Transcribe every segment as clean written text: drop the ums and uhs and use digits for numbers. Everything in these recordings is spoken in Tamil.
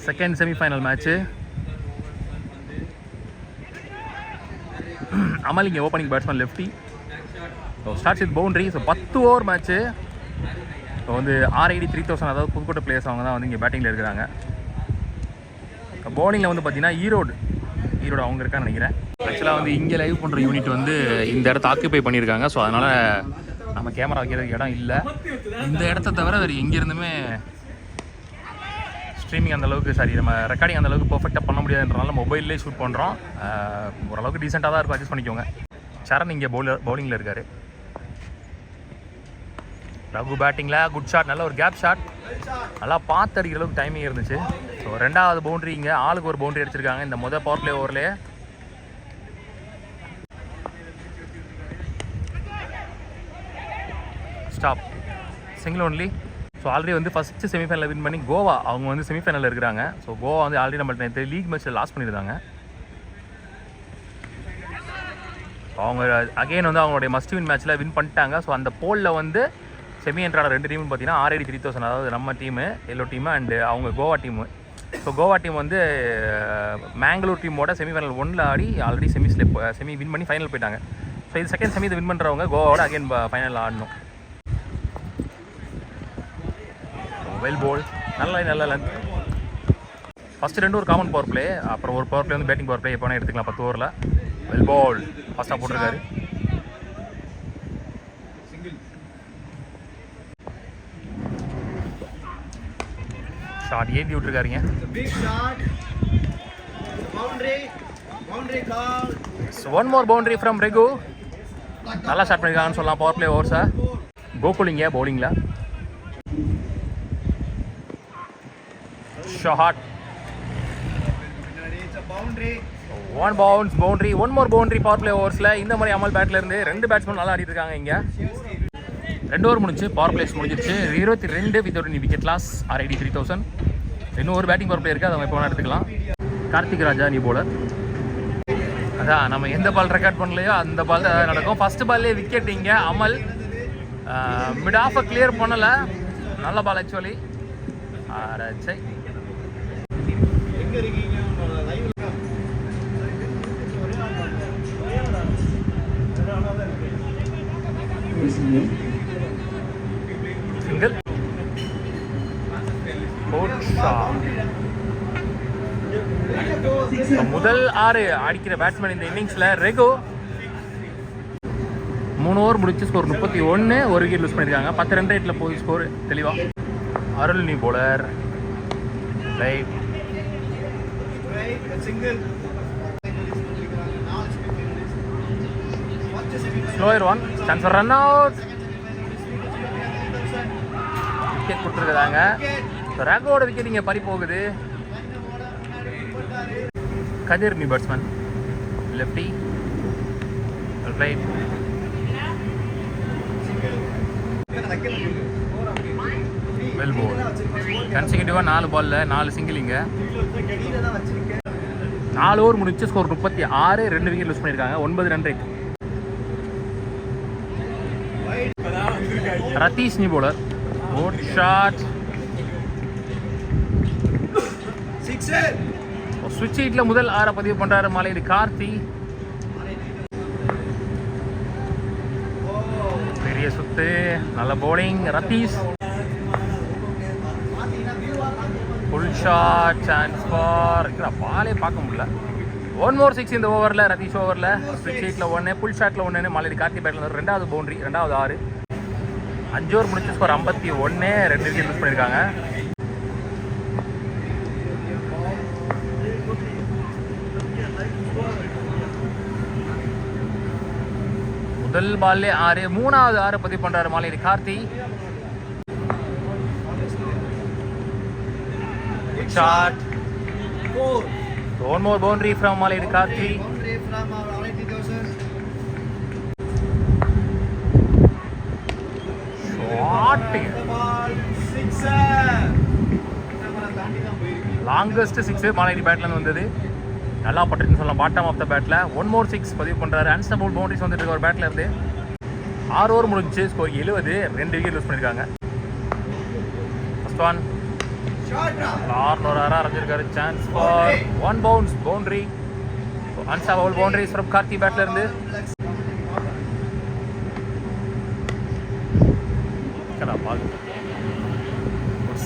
Second semi-final match. அமல் இங்கே opening batsman lefty. So starts with boundary. So 10 over match. So வந்து RID 3000, அதாவது புதுக்கோட்டை பிளேயர்ஸ் அவங்க தான் வந்து இங்கே பேட்டிங்கில் இருக்கிறாங்க. பவுலிங்கில் வந்து பார்த்தீங்கன்னா ஈரோடு அவங்க இருக்கான்னு நினைக்கிறேன். ஆக்சுவலாக வந்து இங்கே லைவ் பண்ணுற யூனிட் வந்து இந்த இடத்த ஆக்கியபை பண்ணியிருக்காங்க. ஸோ அதனால் நம்ம கேமரா வைக்கிறதுக்கு இடம் இல்லை. இந்த இடத்த தவிர வேறு எங்கேருந்துமே ஸ்ட்ரீமிங் அந்தளவுக்கு நம்ம ரெக்கார்டிங் அந்தளவுக்கு பர்ஃபெக்டாக பண்ண முடியாதுன்றனால மொபைல்லே ஷூட் பண்ணுறோம். ஓரளவுக்கு டீசெண்டாக தான் இருக்கும், அட்ஜஸ்ட் பண்ணிக்கோங்க. சரண் இங்கே பவுலிங்கில் இருக்கார். ரகு பேட்டிங்கில் குட் ஷாட், நல்ல ஒரு கேப் ஷாட், நல்லா பார்த்து அடிக்கிற அளவுக்கு டைமிங் இருந்துச்சு. ஸோ 2வது பவுண்ட்ரி இங்கே ஆளுக்கு ஒரு பவுண்ட்ரி அடிச்சிருக்காங்க இந்த பவர் பிளே ஓவர்லேயே. Stop, single only. So already வந்து ஃபஸ்ட்டு செமிஃபைனலில் வின் பண்ணி கோவா அவங்க வந்து செமிஃபைனலில் இருக்கிறாங்க. ஸோ கோவா வந்து ஆல்ரெடி நம்ம லீக் மேட்ச்சில் லாஸ் பண்ணியிருந்தாங்க. அவங்க அகெயின் வந்து அவங்களுடைய மஸ்ட் வின் மேட்ச்சில் வின் பண்ணிட்டாங்க. ஸோ அந்த போலில் வந்து செமி என்ட்ரான 2 டீம்னு பார்த்தீங்கன்னா RID 3000, அதாவது நம்ம டீமு எல்லோ டீமு அண்டு அவங்க Goa team. So Goa team வந்து மேங்களூர் டீமோட செமிஃபைனல் 1ல் ஆடி ஆல்ரெடி செமி வின் பண்ணி ஃபைனல் போயிட்டாங்க. ஸோ இது செகண்ட் செமி இதை வின் பண்ணுறவங்க கோவாவோட அகெயின் ஃபைனல் ஆடணும். வெல் போல், நல்ல லென்த். ஃபஸ்ட்டு 2 ஒரு காமன் பவர் பிளே, அப்புறம் ஒரு பவர் பிளே வந்து பேட்டிங் பவர் பிளே எப்போனா எடுத்துக்கலாம் 10 ஓவரில். வெல் பால் ஃபஸ்ட்டாக போட்டிருக்காரு. ஷாட் ஏந்தி விட்டுருக்காருங்க. One more boundary from Regu. நல்லா ஸ்டார்ட் பண்ணியிருக்காங்கன்னு சொல்லலாம் பவர் பிளே ஓவர்ஸை. கோகுலிங்க பவுலிங்கில். Shot, one bounce boundary, one more boundary power play ஓவர்ஸில். இந்த மாதிரி அமல் பேட்லேருந்து 2 பேட்ஸ்மேன் நல்லா ஆடிட்டு இருக்காங்க. இங்கே 2 ஓவர் முடிஞ்சு பவர் பிளேஸ் முடிஞ்சிருச்சு. 22 without any wicket loss, RID 3000. இன்னும் ஒரு பேட்டிங் பவர் பிளே இருக்குது, அதை நம்ம எப்போ வேணால் எடுத்துக்கலாம். கார்த்திக் ராஜா நீ போலர். அதான் நம்ம எந்த பால் ரெக்கார்ட் பண்ணலையோ அந்த பால் தான் நடக்கும். ஃபஸ்ட்டு பால்லே விக்கெட் இங்கே அமல். மிட் ஆஃபை கிளியர் பண்ணலை, நல்ல பால் ஆக்சுவலி. சரி சிங்கிள். முதல் 6 அடிக்கிற பேட்ஸ்மேன் இந்த இன்னிங்ஸில் ரெகு. 3 ஓவர் முடிச்சு ஸ்கோர் 31, 1 விக்கெட் லூஸ் பண்ணியிருக்காங்க. 10 ரன் ரேட்டில் போய் ஸ்கோர் தெளிவாக. அருள் நீ bowler. Right, slower one, chance for run out. Wicket கொடுத்துருக்காங்க. ரகோட விக்கெட் இங்கே பறி போகுது. கதிர் நீ பேட்ஸ்மேன் லெஃப்டி. ரைட், வெல் போல். கன்சிக்யூட்டிவாக 4 பாலில் 4 சிங்கிள். இங்கே 4 ஓவர் முடிச்சு ஸ்கோர் 36, 2 விக்கெட் லூஸ் பண்ணியிருக்காங்க. 9 ரன் ரேட். ரதீஷ் நீ போலர். குட் ஷாட், ஸ்விட்ச் ஹீட்டில் முதல் 6 பதிவு பண்ணுறாரு மாலையீடு கார்த்தி. பெரிய சுத்து, நல்ல bowling Ratheesh. Full shot, chance four. பாலே பார்க்க முடியல. 1 மோர் 6 இந்த ஓவரில், ரதீஷ் ஓவரில். ஸ்விட்ச் ஹீட்டில் 1, புல் ஷாட்டில் 1, மாலையீடு கார்த்தி பேட்டில் 2வது பவுண்டரி, 2வது 6. 5 ஓவர் முடிச்சு ஸ்கோர் 51, 2 விக்கெட் லூஸ் பண்ணியிருக்காங்க. முதல் பால்லே 6, 3வது 6 பதிவு பண்ணுறாரு மாலையீடு Karthi. Shot. 1 more boundary from Malayid Karthi. Shot. Longest 6 Malayid battle வந்தது. நல்லா பட்டுன்னு சொல்லலாம். பாட்டம் ஆஃப் த பேட்டில் 1 more 6 பதிவு பண்ணுறாரு. அன்ஸ்டபிள் பவுண்டரிஸ் வந்துட்டு இருக்க ஒரு பேட்டில் இருந்து 6 ஓவர் முடிஞ்சு ஸ்கோர் 70, 2 விக்கெட் லூஸ் பண்ணியிருக்காங்க. ஃபர்ஸ்ட் ஒன் கார்னரா அரைஞ்சிருக்காரு. Chance for one bounce boundary. Unstoppable boundaries from Karthi பேட்ல இருந்து.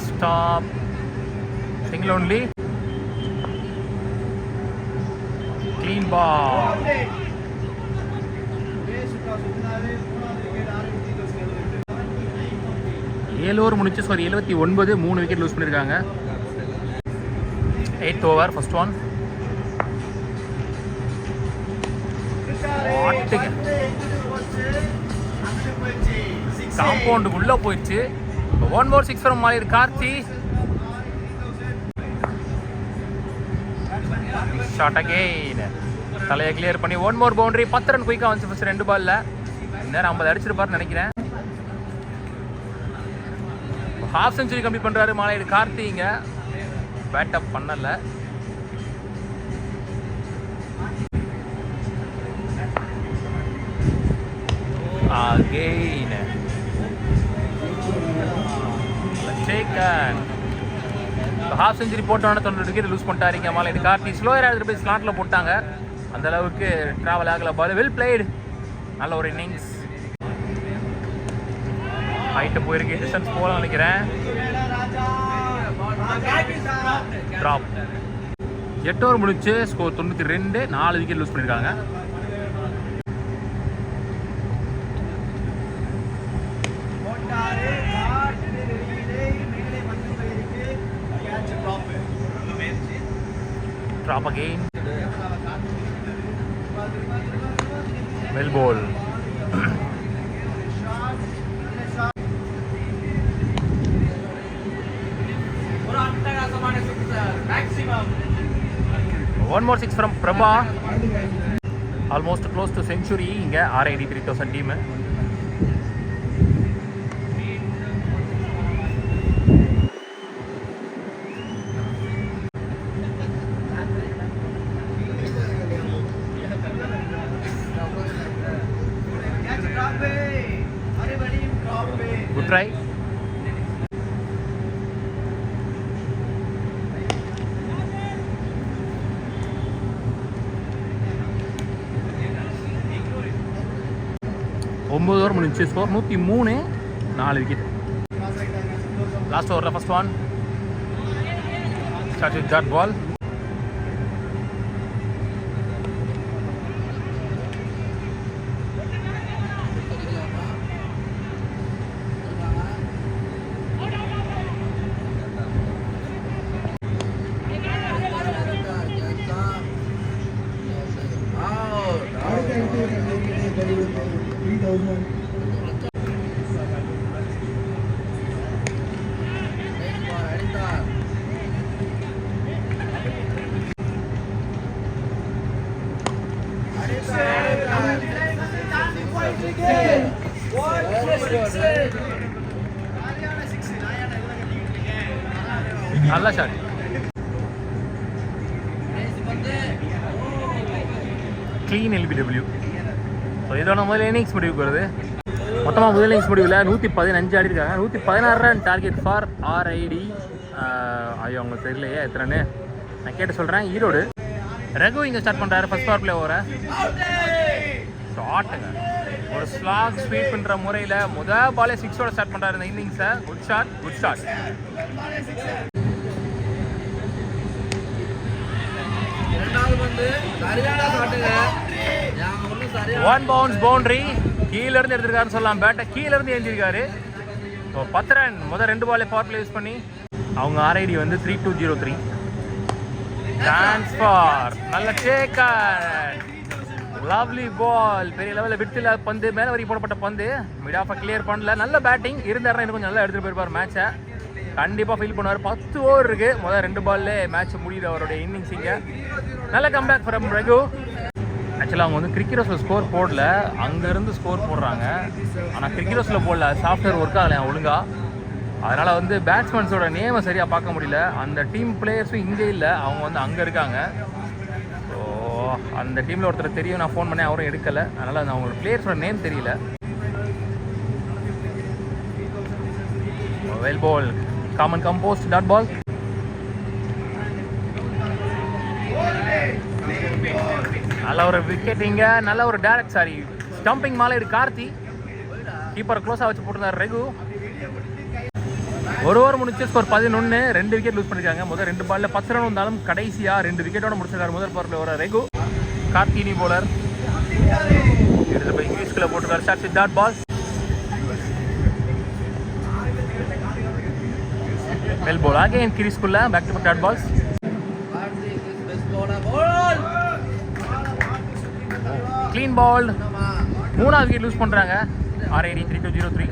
Stop single only. Clean ball. ஏழு ஓவர் முடிச்சு 79 3 விக்கெட் லூஸ் பண்ணியிருக்காங்க. 8th over first one. காம்பவுண்டுக்குள்ள போயிடுச்சு. ஒன் மோர் 6 ஃப்ரம் மாலிர் கார்த்தி. Shot again. தலையை கிளியர் பண்ணி ஒன் மோர் பவுண்டரி. 10 ரன் குயிக்காக வந்துச்சு ஃபர்ஸ்ட் 2 பால்ல. நேரம் 50 அடிச்சிருப்பாருன்னு நினைக்கிறேன். ஹாஃப் செஞ்சுரி கம்ப்ளீட் பண்றாரு மாலையீடு கார்த்தி. இங்க பேட் அப் பண்ணல. அகைன் ஹாஃப் செஞ்சுரி போட்டோன்னா 90 விக்கெட் லூஸ் பண்ணிட்டாருங்க மாலையீடு கார்த்தி. ஸ்லோயர் ஆகுது போய் ஸ்லாட்ல போட்டாங்க. அந்த அளவுக்கு டிராவல் ஆகல பால். Well blade. நல்ல ஒரு இன்னிங்ஸ். ஹைட்டு போயிருக்கு. டிஸ்டன்ஸ் போகலாம் நினைக்கிறேன். ட்ராப். 8 ஓவர் முடிச்சு ஸ்கோர் 92. 4 விக்கெட் லூஸ் பண்ணியிருக்காங்க. Drop again. Well ball. One more 6 from Prabha. Almost close to century. இங்க RID 3000 டீம். Good try. ஒன்பது ஓவர் முடிஞ்சு ஸ்கோர் 103. 4 விக்கெட். லாஸ்ட் ஓவரில் first one. Start with dot ball. நல்ல ஷாட். Clean LBW. ஸோ இதோட முதல் இன்னிங்ஸ் முடிவுக்கு வருது. மொத்தமாக முதல் இன்னிங்ஸ் முடிவில் 115 ஆடி இருக்காங்க. 116 ரன் டார்கெட் ஃபார் RID. ஐயோ அவங்களுக்கு தெரியலையே எத்தனை. நான் கேட்டு சொல்கிறேன். ஈரோடு ரகு இங்கே ஸ்டார்ட் பண்ணுறாரு ஃபர்ஸ்ட் பவர் பிளே ஓவரை. ஷாட்டுங்க. ஒரு ஸ்லாக் ஸ்வீப் பண்ணுற முறையில் முதல் பாலே 6ஓட ஸ்டார்ட் பண்ணுறாரு இந்த இன்னிங்ஸை. Good shot. Good shot. One bounce boundary. கீழே இருந்து எடுத்திருக்காருன்னு சொல்லலாம். பேட்டை கீழே இருந்து எழுந்திருக்காரு. 10 ரன் முதல் 2 பாலே பவர் பிளே யூஸ் பண்ணி. அவங்க RID வந்து 3203. ட்ரான்ஸ்ஃபார். நல்ல டேக்கர். லவ்லி பால். பெரிய லெவலில் விட்டில் பந்து மேலே வரைக்கும் போடப்பட்ட பந்து. மிட் ஆஃபை கிளியர் பண்ணல. நல்ல பேட்டிங் இருந்தாருன்னா இன்னும் கொஞ்சம் நல்லா எடுத்துகிட்டு போயிருப்பார் மேட்சை. கண்டிப்பாக ஃபீல் பண்ணுவார். 10 ஓவர் இருக்குது. முதல் 2 பால்லே மேட்ச் முடியுது அவருடைய இன்னிங்ஸ். இங்கே நல்ல கம்பேக் ஃப்ரம் ரகு. ஆக்சுவலாக அவங்க வந்து கிரிக்கெட் ஸ்கோர் போடல, அங்கேருந்து ஸ்கோர் போடுறாங்க. ஆனால் கிரிக்கெட் போடல. சாஃப்ட்வேர் ஒர்க் ஆகலை ஒழுங்காக. அதனால் வந்து பேட்ஸ்மேன்ஸோட நேமை சரியாக பார்க்க முடியல. அந்த டீம் பிளேயர்ஸும் இங்கே இல்லை, அவங்க வந்து அங்கே இருக்காங்க. ஸோ அந்த டீமில் ஒருத்தர் தெரியும், நான் ஃபோன் பண்ணேன், அவரும் எடுக்கலை. அதனால் அந்த அவங்களோட பிளேயர்ஸோட நேம் தெரியல. Well ball. காமன் கம்போஸ்ட் டாட் பால். நல்ல ஒரு விக்கெட் இங்க, நல்ல ஒரு டைரக்ட் சாரி ஸ்டம்பிங் மாலைடு கார்த்தி. கீப்பர் க்ளோஸா வச்சு போட்டிருந்தார் ரெகு. ஒரு ஓவர் முடிச்சு ஸ்கோர் 11. 2 விக்கெட் லூஸ் பண்ணிருக்காங்க. முதல் 2 பால்ல 10 ரன் வந்தாலும் கடைசியா 2 விக்கெட்டோட முடிச்சிருக்காரு முதல் பவர்ல வர ரெகு. கார்த்தினி போலர் எடுத்து போய் இங்கிலீஷ்குள்ள போட்டுருக்காரு. Shot with dot ball. Well ball again கிரீஸ்குள்ள back to back dot balls. Clean ball. 3வது விக்கெட் லூஸ் பண்றாங்க. RID 3203.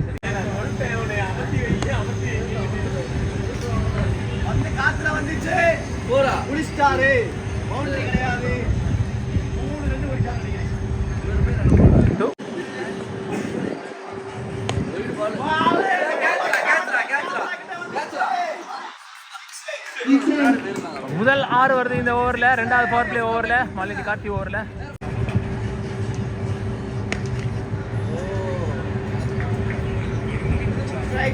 முதல் 6 வருது இந்த ஓவர்ல. 2வது பவர் பிளே ஓவர்ல மாலதி கார்த்தி ஓவர்ல.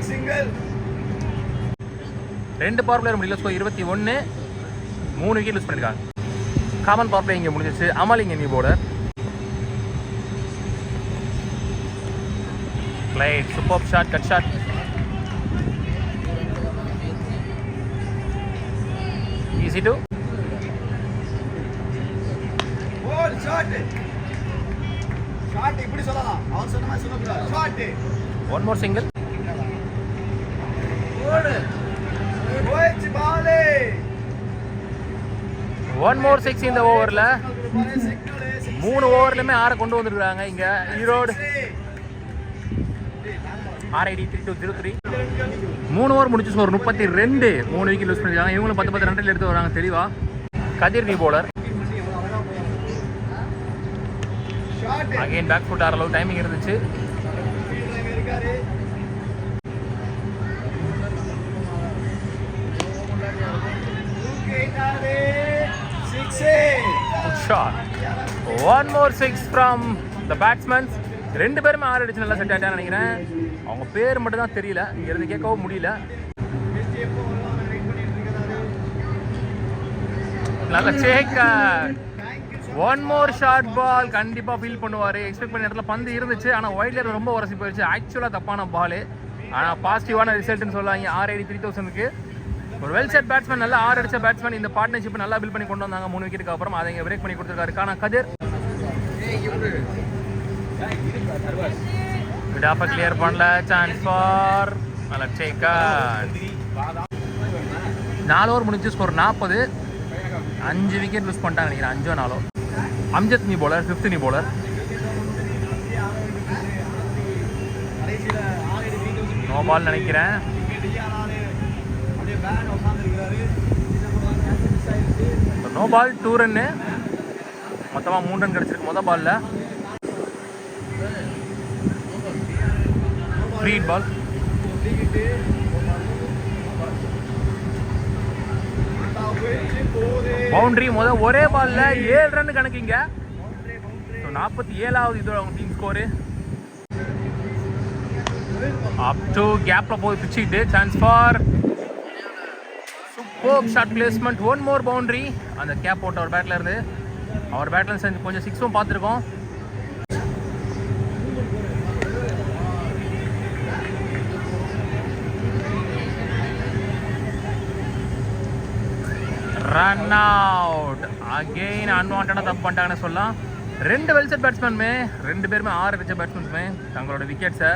சிங்கிள் 2 பவர் பிளேயர் முடியல. ஸ்கோர் 21. 3 விக்கெட் லூஸ் பண்ணிருக்காங்க. காமன் பவர் பிளே இங்க முடிஞ்சிச்சு. அமல் இங்க new bowler. Played superb shot, cut shot. Easy to. Ball shot. Shot இப்படி சொல்லலாம். அவர் சொன்ன மாதிரி சொல்லக்கூடாது. Shot. One more single. One more 6 இந்த ஓவர்ல. 3 ஓவர்லயுமே 6 கொண்டு வந்திருக்காங்க இங்க ஈரோடு. RID 3203. 3 ஓவர் முடிச்சு ஸ்கோர் 32. 3 விக்கெட் லூஸ் பண்ணிருக்காங்க. இவங்களும் 10 ரன்ல எடுத்து வராங்க தெளிவா. Kathir new bowler. Again back foot ஆற அளவு டைமிங் இருந்துச்சு. Shot. One more 6 from the batsmen. 2 பேருமே 6 அடிச்சு நல்லா செட் ஆயிட்டான்னு நினைக்கிறேன். அவங்க பேர் மட்டும் தான் தெரியல, இங்க இருந்து கேட்கவும் முடியல. நல்ல சேக்கர். One more short ball. கண்டிப்பா ஃபீல் பண்ணுவாரு. எக்ஸ்பெக்ட் பண்ண இடத்துல பந்து இருந்துச்சு, ஆனா ஒயிட்ல ரொம்ப உரசி போயிடுச்சு. ஆக்சுவலா தப்பான பால், ஆனா பாசிட்டிவான ரிசல்ட்னு சொல்லுவாங்க. RID 3000க்கு ஒரு வெல் செட் பேட்ஸ்மேன், நல்லா 6 அடிச்ச பேட்ஸ்மேன். இந்த பார்ட்னர்ஷிப் நல்லா பில்ட் பண்ணி கொண்டு வந்தாங்க 3 விக்கெட்டுக்கு அப்புறம். அதை இங்க பிரேக் பண்ணி கொடுத்துருக்காரு. கானா கதிர் விடாப்ப கிளியர் பண்ணல. சான்ஸ் ஃபார் மலச்சேக்கர். 4 ஓவர் முடிஞ்சு ஸ்கோர் 40. 5 விக்கெட் லூஸ் பண்ணிட்டாங்க நினைக்கிறேன். 5ஓ 4ஓ. அம்ஜத் நீ போலர். 5th நீ போலர். நோ பால் நினைக்கிறேன். No ball 2 run. மொத்தமாக 3 ரன் கிடச்சிருக்கு மொதல் பால்ல. ஃப்ரீ பால். பவுண்டரி ஒரே பால்ல 7 ரன் கணக்குங்க. 47வது இதோட அவங்க டீம் ஸ்கோரு. அப் டு கேப்ல போய் பிச்சுக்கிட்டு chance four super shot placement. 1 more boundary. அந்த கேப் போட்ட அவர் பேட்ல இருந்து, அவர் பேட்ல செஞ்சு கொஞ்சம் 6ம் பார்த்துருக்கோம். Run out. அகெயின் அன்வான்டா தப்பு பண்ணிட்டாங்கன்னு சொல்லலாம். 2 வெல் செட் பேட்ஸ்மேனுமே, 2 பேருமே 6 அடிச்ச பேட்ஸ்மேன்ஸுமே தங்களோட விக்கெட்ஸை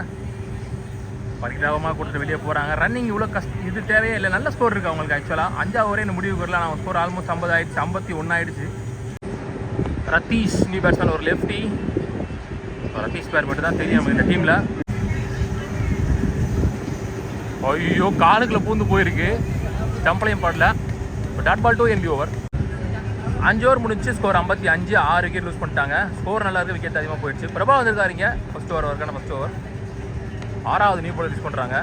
பரிதாபமாக கொடுத்துட்டு வெளியே போகிறாங்க. ரன்னிங் இவ்வளோ இது தேவையே இல்லை. நல்ல ஸ்கோர் இருக்குது அவங்களுக்கு. ஆக்சுவலாக 5வது ஓவரே இந்த முடிவுக்கு வரல. நான் ஸ்கோர் ஆல்மோஸ்ட் 50 ஆயிடுச்சு. 51 ஆயிடுச்சு. ரத்தீஷ் நியூ பேட்ஸ்மேன், ஒரு லெஃப்டி. ரத்தீஷ் பேர் மட்டும் தான் தெரியும் நம்ம இந்த டீமில். ஐயோ, காலுக்குள்ள பூந்து போயிருக்கு. ஸ்டம்ப்லையும் பாடல. டாட் பால் 2 என்டி ஓவர். 5 ஓவர் முடிச்சு ஸ்கோர் 55. 6 விக்கெட் லூஸ் பண்ணிட்டாங்க. ஸ்கோர் நல்லா இருக்குது, விக்கெட் அதிகமாக போயிடுச்சு. பிரபா வந்திருக்காருங்க ஃபர்ஸ்ட் ஓவர் வரைக்கான ஃபர்ஸ்ட் ஓவர். 6வது நியூ பால் யூஸ் பண்ணுறாங்க.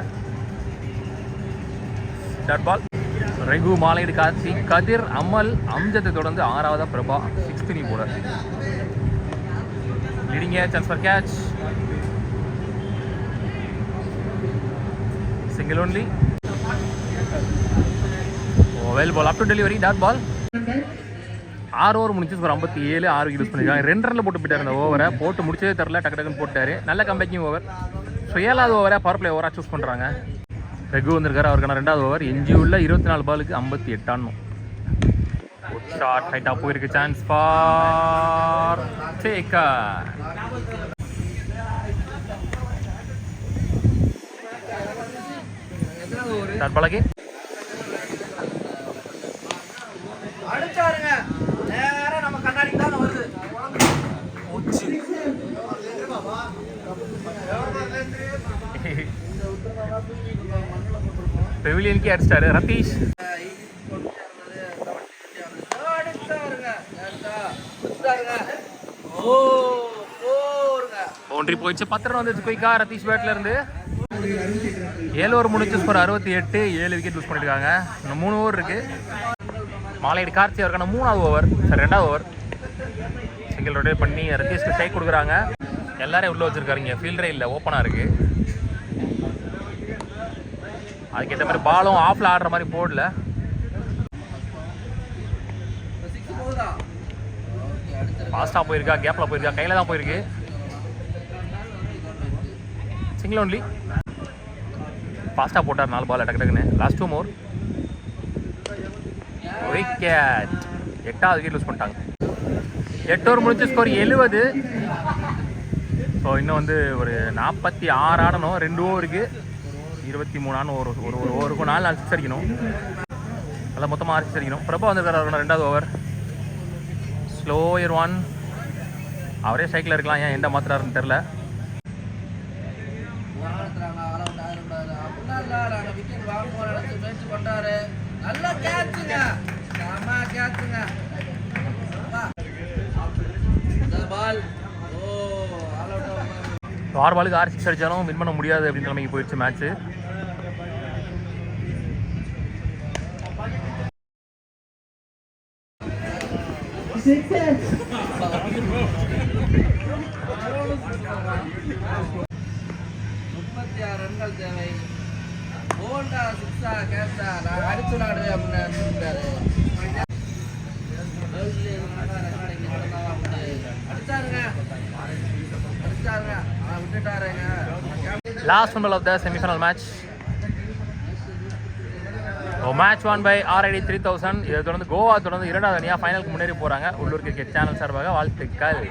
Dot ball. ரெகு, மாலைடு, கார்த்தி, கதிர், அமல், அம்ஜத்தை தொடர்ந்து 6வது Prabha. 6th new bowler. Leading chance for catch. Single only. Well ball. Up to delivery. Dot ball. 6 over முடிஞ்சு ஒரு 57 6 யூஸ் பண்ணியிருக்காங்க. 2 ரனில் போட்டு போயிட்டார். அந்த ஓவரை போட்டு முடிச்சதே தெரில, டக்கு டக்குன்னு போட்டார். நல்ல கம்பேக்கிங் ஓவர். ஸோ 7வது ஓவரை பவர் பிளே ஓவராக சூஸ் பண்ணுறாங்க. ரகு வந்திருக்காரு, அவருக்கான 2வது ஓவர். எஞ்சி உள்ள 24 பாலுக்கு 58 ஆடணும். ஷார்ட் ஹைட்டாக போயிருக்கு. சான்ஸ் ஃபார் டேக்கர். தற்பலகை அடிச்சாருங்க. நேரா நம்ம கண்ணாடிக்கு தான் வருது. பெவிலியனுக்கே அடிச்சிட்டாரு ரதீஷ். பவுண்டரி போயிடுச்சு. 10 ரன் வந்துச்சு குயிக்கா ரதீஷ் பேட்ல இருந்து. 7 ஓவர் முடிச்சு ஸ்கோர் 68, 7 விக்கெட் லூஸ் பண்ணிருக்காங்க. இன்னும் 3 ஓவர் இருக்கு. மாலையடி கார்த்தி அவருக்கான 3வது ஓவர், 2வது ஓவர். சிங்கிள் ரொட்டேட் பண்ணி ரதீஷ்க்கு ஸ்ட்ரைக் கொடுக்குறாங்க. எல்லாரையும் உள்ள வச்சிருக்காருங்க. ஃபீல்டரே இல்லை, ஓப்பனாக இருக்கு. அதுக்கேற்ற மாதிரி பாலும் ஆஃப்ல ஆடுற மாதிரி போடல. ஃபாஸ்ட்டாக போயிருக்கா, கேப்பில் போயிருக்கா, கையில் தான் போயிருக்கு. Single only. ஃபாஸ்ட்டாக போட்டார் 4 பால் டக்கு டக்குன்னு. லாஸ்ட் 2 மோர். விக்கெட். 8வது விக்கெட் லூஸ் பண்ணிட்டாங்க. 8 ஓவர் முடிஞ்சு ஸ்கோர் 70. ஸோ இன்னும் வந்து ஒரு 46 ஆடணும். 2 ஓவருக்கு 23 ஆடணும். ஒரு ஓவருக்கு 4 சிக்ஸ் அடிக்கணும். அதில் மொத்தமாக 6 சிக்ஸ் அடிக்கணும். பிரபா வந்திருக்காரு 2வது ஓவர். ஸ்லோயர் 1. அவரே ஸ்ட்ரைக்கில் இருக்கலாம், ஏன் எந்த மாத்திராருன்னு தெரில. ஆறு பாலுக்கு 6 சிக்ஸ் அடித்தாலும் வின் பண்ண முடியாது அப்படின்ற நிலைமைக்கு போயிடுச்சு மேட்ச்சு. ரன்கள் தேவை. போண்டா சிக்ஸா கேட்டா நான் அடிச்சு விளாடுவேன் அப்படின்னு சொல்லிட்டாரு. Last one of the semi-final match. Match won by RID 3000. இதை தொடர்ந்து கோவா தொடர்ந்து 2வது அணியாக ஃபைனலுக்கு முன்னேறி போகிறாங்க. உள்ளூர் கிரிக்கெட் சேனல் சார்பாக வாழ்த்துக்கள்.